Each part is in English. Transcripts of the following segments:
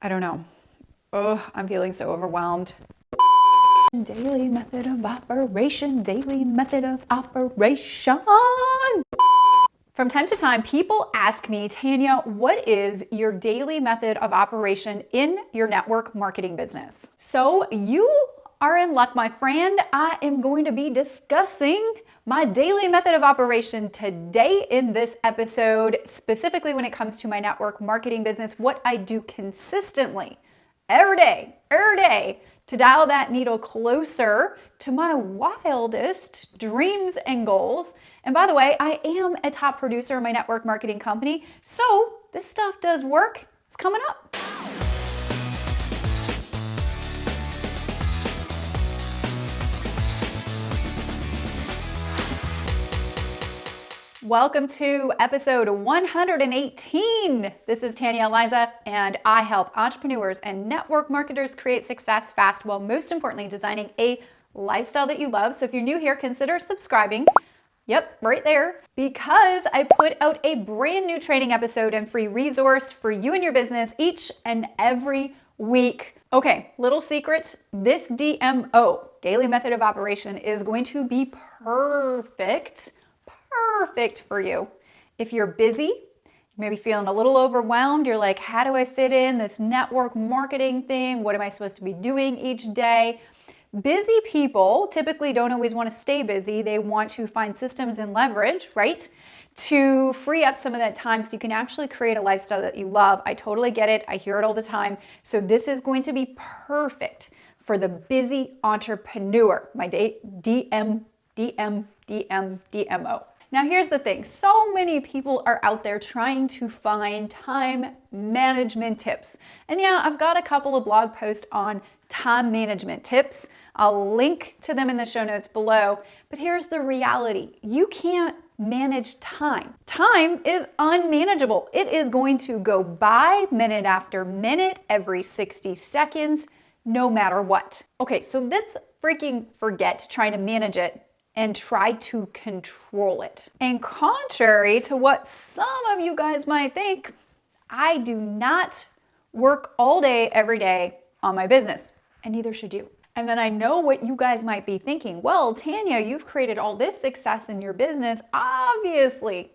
I don't know. Oh, I'm feeling so overwhelmed. Daily method of operation, daily method of operation. From time to time, people ask me, Tanya, what is your daily method of operation in your network marketing business? So you are in luck, my friend. I am going to be discussing my daily method of operation today in this episode, specifically when it comes to my network marketing business, what I do consistently every day to dial that needle closer to my wildest dreams and goals. And by the way, I am a top producer in my network marketing company, so this stuff does work. It's coming up. Welcome to episode 118. This is Tanya Aliza, and I help entrepreneurs and network marketers create success fast while most importantly designing a lifestyle that you love. So if you're new here, consider subscribing. Yep, right there. Because I put out a brand new training episode and free resource for you and your business each and every week. Okay, little secret, this DMO, daily method of operation, is going to be perfect for you. If you're busy, maybe feeling a little overwhelmed, you're like, how do I fit in this network marketing thing? What am I supposed to be doing each day? Busy people typically don't always want to stay busy. They want to find systems and leverage, right? To free up some of that time so you can actually create a lifestyle that you love. I totally get it. I hear it all the time. So this is going to be perfect for the busy entrepreneur, my DMO. Now here's the thing, so many people are out there trying to find time management tips. And yeah, I've got a couple of blog posts on time management tips. I'll link to them in the show notes below. But here's the reality, you can't manage time. Time is unmanageable. It is going to go by minute after minute, every 60 seconds, no matter what. Okay, so let's freaking forget trying to manage it and try to control it. And contrary to what some of you guys might think, I do not work all day, every day on my business, and neither should you. And then I know what you guys might be thinking. Well, Tanya, you've created all this success in your business. Obviously,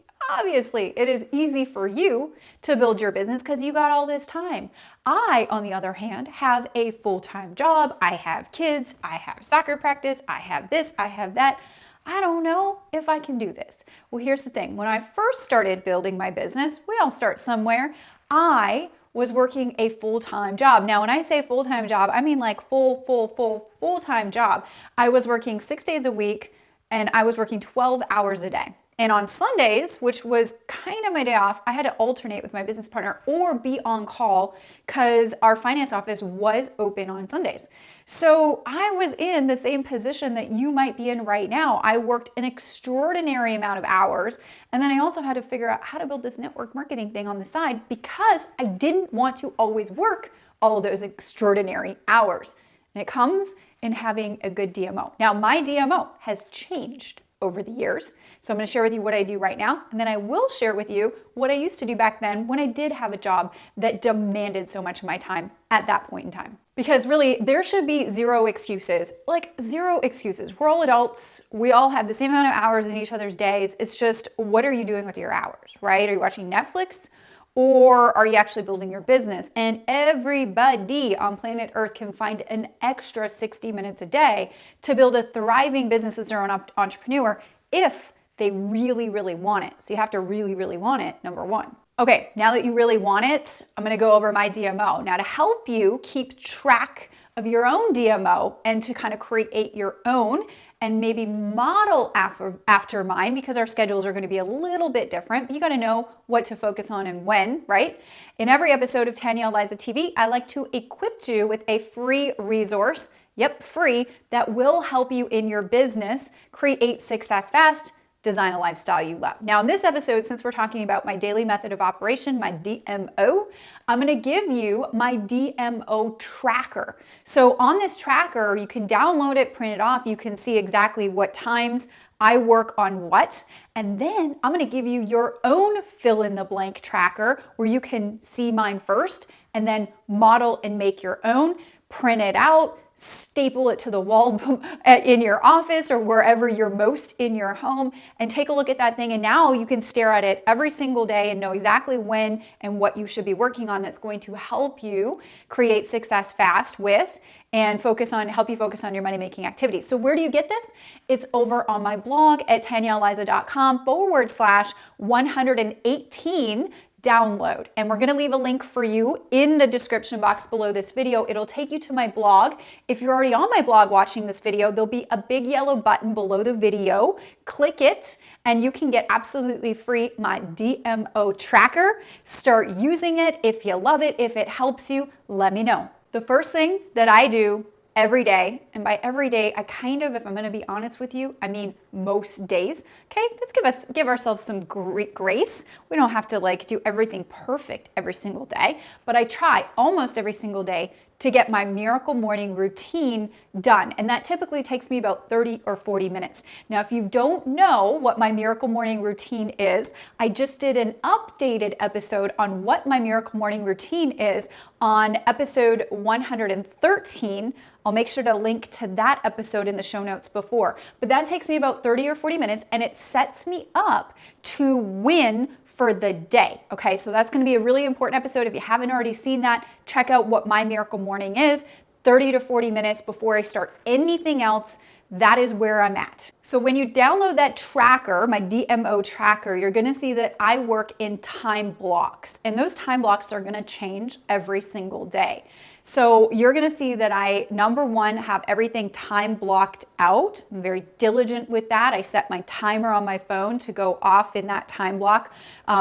it is easy for you to build your business because you got all this time. I, on the other hand, have a full-time job. I have kids. I have soccer practice. I have this. I have that. I don't know if I can do this. Well, here's the thing. When I first started building my business, we all start somewhere. I was working a full-time job. Now, when I say full-time job, I mean like full-time job. I was working 6 days a week and I was working 12 hours a day. And on Sundays, which was kind of my day off, I had to alternate with my business partner or be on call because our finance office was open on Sundays. So I was in the same position that you might be in right now. I worked an extraordinary amount of hours. And then I also had to figure out how to build this network marketing thing on the side because I didn't want to always work all of those extraordinary hours. And it comes in having a good DMO. Now, my DMO has changed over the years. So I'm going to share with you what I do right now, and then I will share with you what I used to do back then when I did have a job that demanded so much of my time at that point in time. Because really, there should be zero excuses, like zero excuses. We're all adults. We all have the same amount of hours in each other's days. It's just, what are you doing with your hours, right? Are you watching Netflix? Or are you actually building your business? And everybody on planet Earth can find an extra 60 minutes a day to build a thriving business as their own entrepreneur if they really, really want it. So you have to really, really want it, number one. Okay, now that you really want it, I'm gonna go over my DMO. Now to help you keep track of your own DMO and to kind of create your own and maybe model after mine, because our schedules are going to be a little bit different, but you got to know what to focus on and when, right? In every episode of Tanya Aliza TV, I like to equip you with a free resource, yep, free, that will help you in your business create success fast, design a lifestyle you love. Now in this episode, since we're talking about my daily method of operation, my DMO, I'm gonna give you my DMO tracker. So on this tracker, you can download it, print it off, you can see exactly what times I work on what, and then I'm gonna give you your own fill in the blank tracker where you can see mine first and then model and make your own, print it out, staple it to the wall in your office or wherever you're most in your home, and take a look at that thing. And now you can stare at it every single day and know exactly when and what you should be working on that's going to help you create success fast with and help you focus on your money-making activities. So where do you get this? It's over on my blog at TanyaAliza.com/118 download. And we're going to leave a link for you in the description box below this video. It'll take you to my blog. If you're already on my blog watching this video, there'll be a big yellow button below the video. Click it and you can get absolutely free my DMO tracker. Start using it. If you love it, if it helps you, let me know. The first thing that I do every day, and by every day, I kind of, if I'm going to be honest with you, I mean most days. Okay, let's give ourselves some grace. We don't have to do everything perfect every single day, but I try almost every single day to get my miracle morning routine done. And that typically takes me about 30 or 40 minutes. Now, if you don't know what my miracle morning routine is, I just did an updated episode on what my miracle morning routine is on episode 113. I'll make sure to link to that episode in the show notes before. But that takes me about 30 or 40 minutes and it sets me up to win for the day. Okay, so that's going to be a really important episode. If you haven't already seen that, check out what my miracle morning is. 30 to 40 minutes before I start anything else. That is where I'm at. So when you download that tracker, my DMO tracker, you're going to see that I work in time blocks, and those time blocks are going to change every single day. So you're going to see that I, number one, have everything time blocked out. I'm very diligent with that. I set my timer on my phone to go off in that time block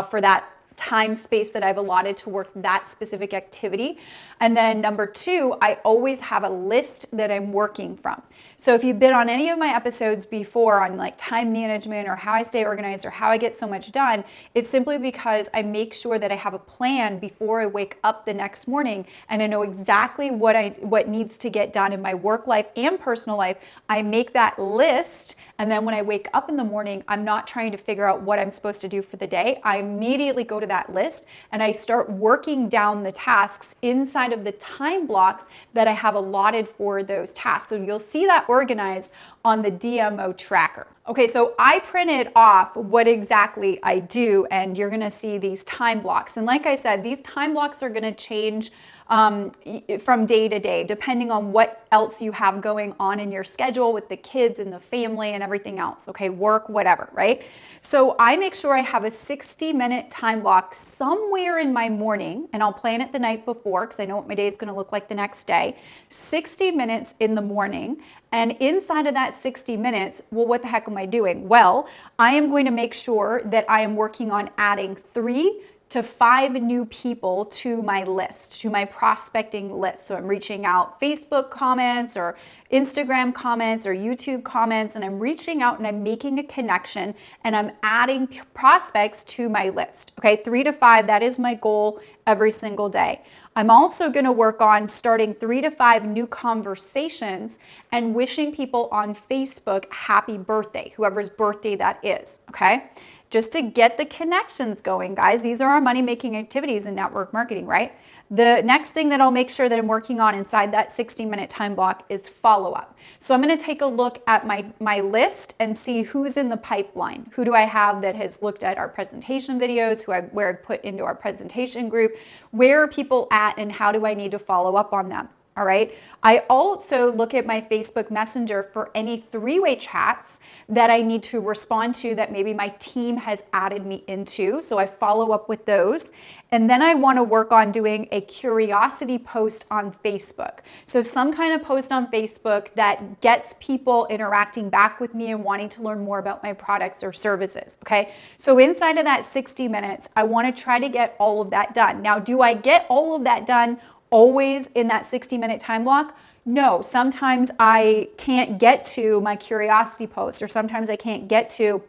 for that time space that I've allotted to work that specific activity. And then number two, I always have a list that I'm working from. So if you've been on any of my episodes before on time management or how I stay organized or how I get so much done, it's simply because I make sure that I have a plan before I wake up the next morning and I know exactly what needs to get done in my work life and personal life. I make that list, and then when I wake up in the morning, I'm not trying to figure out what I'm supposed to do for the day. I immediately go to that list and I start working down the tasks inside of the time blocks that I have allotted for those tasks. So you'll see that organized on the DMO tracker. Okay, so I printed off what exactly I do, and you're gonna see these time blocks. And like I said, these time blocks are gonna change from day to day, depending on what else you have going on in your schedule with the kids and the family and everything else, okay, work, whatever, right? So I make sure I have a 60-minute time block somewhere in my morning, and I'll plan it the night before because I know what my day is gonna look like the next day. 60 minutes in the morning, and inside of that 60 minutes, well, what the heck am I doing? Well, I am going to make sure that I am working on adding 3 to 5 new people to my list, to my prospecting list. So I'm reaching out Facebook comments or Instagram comments or YouTube comments, and I'm reaching out and I'm making a connection and I'm adding prospects to my list. Okay, 3 to 5, that is my goal every single day. I'm also going to work on starting 3 to 5 new conversations and wishing people on Facebook happy birthday, whoever's birthday that is, okay? Just to get the connections going, guys. These are our money-making activities in network marketing, right? The next thing that I'll make sure that I'm working on inside that 60-minute time block is follow-up. So I'm going to take a look at my list and see who's in the pipeline. Who do I have that has looked at our presentation videos, where I put into our presentation group, where are people at, and how do I need to follow up on them? All right. I also look at my Facebook Messenger for any 3-way chats that I need to respond to that maybe my team has added me into. So I follow up with those. And then I want to work on doing a curiosity post on Facebook. So some kind of post on Facebook that gets people interacting back with me and wanting to learn more about my products or services. Okay. So inside of that 60 minutes, I want to try to get all of that done. Now, do I get all of that done always in that 60-minute time block? No, sometimes I can't get to my curiosity post, or sometimes I can't get to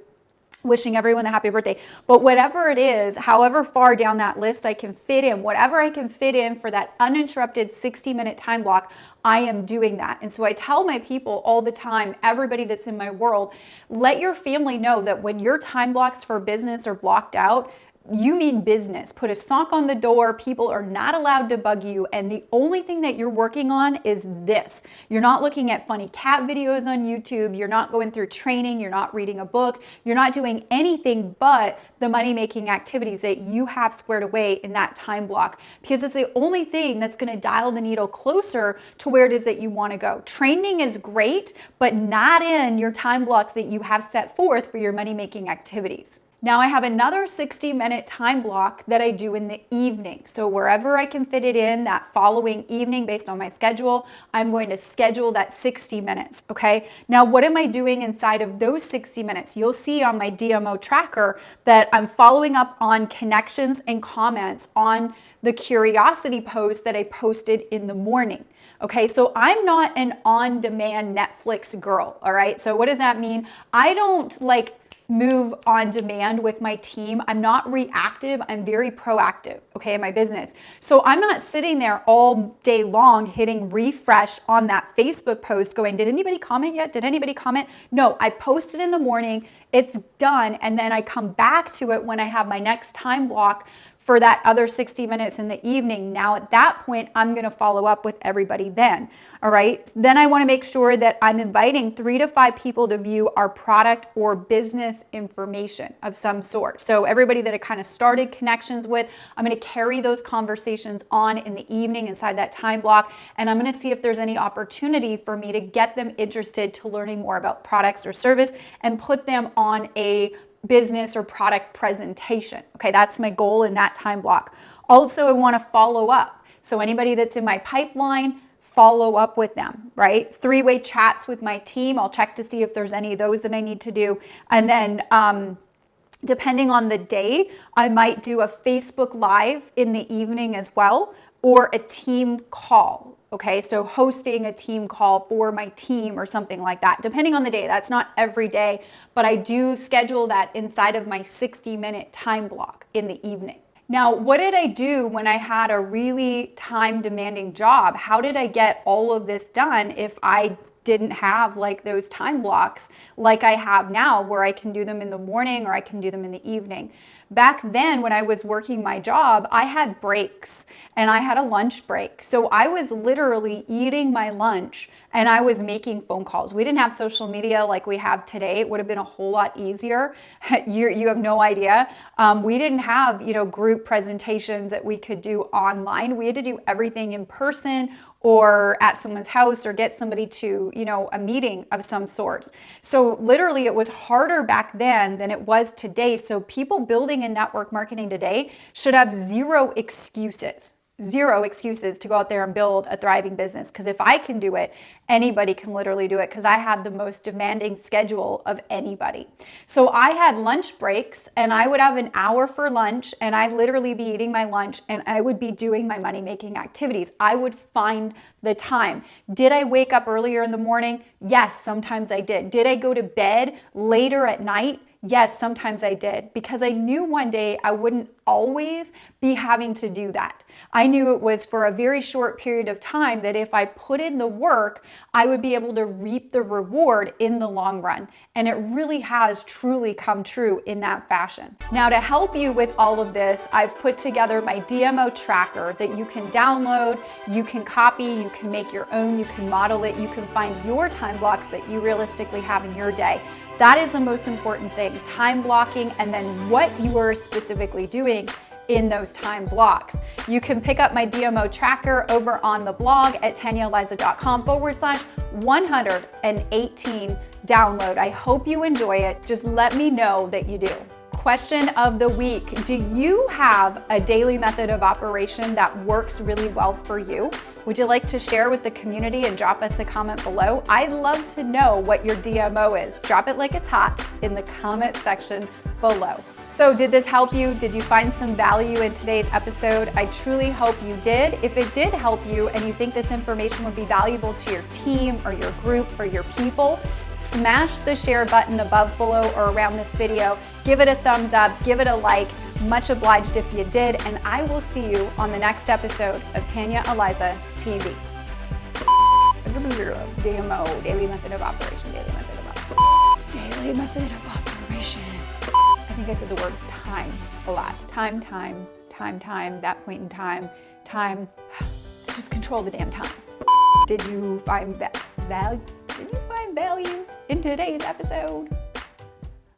wishing everyone a happy birthday. But whatever it is, however far down that list I can fit in, whatever I can fit in for that uninterrupted 60-minute time block, I am doing that. And so I tell my people all the time, everybody that's in my world, let your family know that when your time blocks for business are blocked out, you mean business. Put a sock on the door. People are not allowed to bug you. And the only thing that you're working on is this. You're not looking at funny cat videos on YouTube. You're not going through training. You're not reading a book. You're not doing anything but the money-making activities that you have squared away in that time block, because it's the only thing that's going to dial the needle closer to where it is that you want to go. Training is great, but not in your time blocks that you have set forth for your money-making activities. Now I have another 60-minute time block that I do in the evening. So wherever I can fit it in that following evening based on my schedule, I'm going to schedule that 60 minutes, okay? Now what am I doing inside of those 60 minutes? You'll see on my DMO tracker that I'm following up on connections and comments on the curiosity post that I posted in the morning. Okay, so I'm not an on-demand Netflix girl, all right? So what does that mean? I don't move on demand with my team. I'm not reactive, I'm very proactive, okay, in my business. So I'm not sitting there all day long hitting refresh on that Facebook post going, did anybody comment yet? Did anybody comment? No, I post it in the morning, it's done, and then I come back to it when I have my next time block for that other 60 minutes in the evening. Now at that point, I'm gonna follow up with everybody then, all right? Then I wanna make sure that I'm inviting 3 to 5 people to view our product or business information of some sort. So everybody that I kind of started connections with, I'm gonna carry those conversations on in the evening inside that time block, and I'm gonna see if there's any opportunity for me to get them interested to learning more about products or service and put them on a business or product presentation. Okay, that's my goal in that time block. Also, I want to follow up. So anybody that's in my pipeline, follow up with them, right? 3-way chats with my team. I'll check to see if there's any of those that I need to do. And then depending on the day, I might do a Facebook Live in the evening as well, or a team call. Okay, so hosting a team call for my team or something like that, depending on the day. That's not every day, but I do schedule that inside of my 60-minute time block in the evening. Now, what did I do when I had a really time-demanding job? How did I get all of this done if I didn't have those time blocks like I have now, where I can do them in the morning or I can do them in the evening? Back then, when I was working my job, I had breaks and I had a lunch break. So I was literally eating my lunch and I was making phone calls. We didn't have social media like we have today. It would have been a whole lot easier. You have no idea. We didn't have, group presentations that we could do online. We had to do everything in person or at someone's house or get somebody to, a meeting of some sorts. So literally it was harder back then than it was today. So people building in network marketing today should have zero excuses to go out there and build a thriving business. Because if I can do it, anybody can literally do it, because I have the most demanding schedule of anybody. So I had lunch breaks and I would have an hour for lunch and I'd literally be eating my lunch and I would be doing my money-making activities. I would find the time. Did I wake up earlier in the morning? Yes, sometimes I did. Did I go to bed later at night? Yes, sometimes I did, because I knew one day I wouldn't always be having to do that. I knew it was for a very short period of time that if I put in the work, I would be able to reap the reward in the long run. And it really has truly come true in that fashion. Now, to help you with all of this, I've put together my DMO tracker that you can download, you can copy, you can make your own, you can model it, you can find your time blocks that you realistically have in your day. That is the most important thing, time blocking, and then what you are specifically doing in those time blocks. You can pick up my DMO tracker over on the blog at TanyaAliza.com/118 download. I hope you enjoy it. Just let me know that you do. Question of the week. Do you have a daily method of operation that works really well for you? Would you like to share with the community and drop us a comment below? I'd love to know what your DMO is. Drop it like it's hot in the comment section below. So did this help you? Did you find some value in today's episode? I truly hope you did. If it did help you and you think this information would be valuable to your team or your group or your people, smash the share button above, below, or around this video. Give it a thumbs up, give it a like. Much obliged if you did, and I will see you on the next episode of Tanya Aliza TV. DMO, daily method of operation, daily method of operation. Daily method of operation. think I said the word time a lot. Time, that point in time. Just control the damn time. Did you find value in today's episode?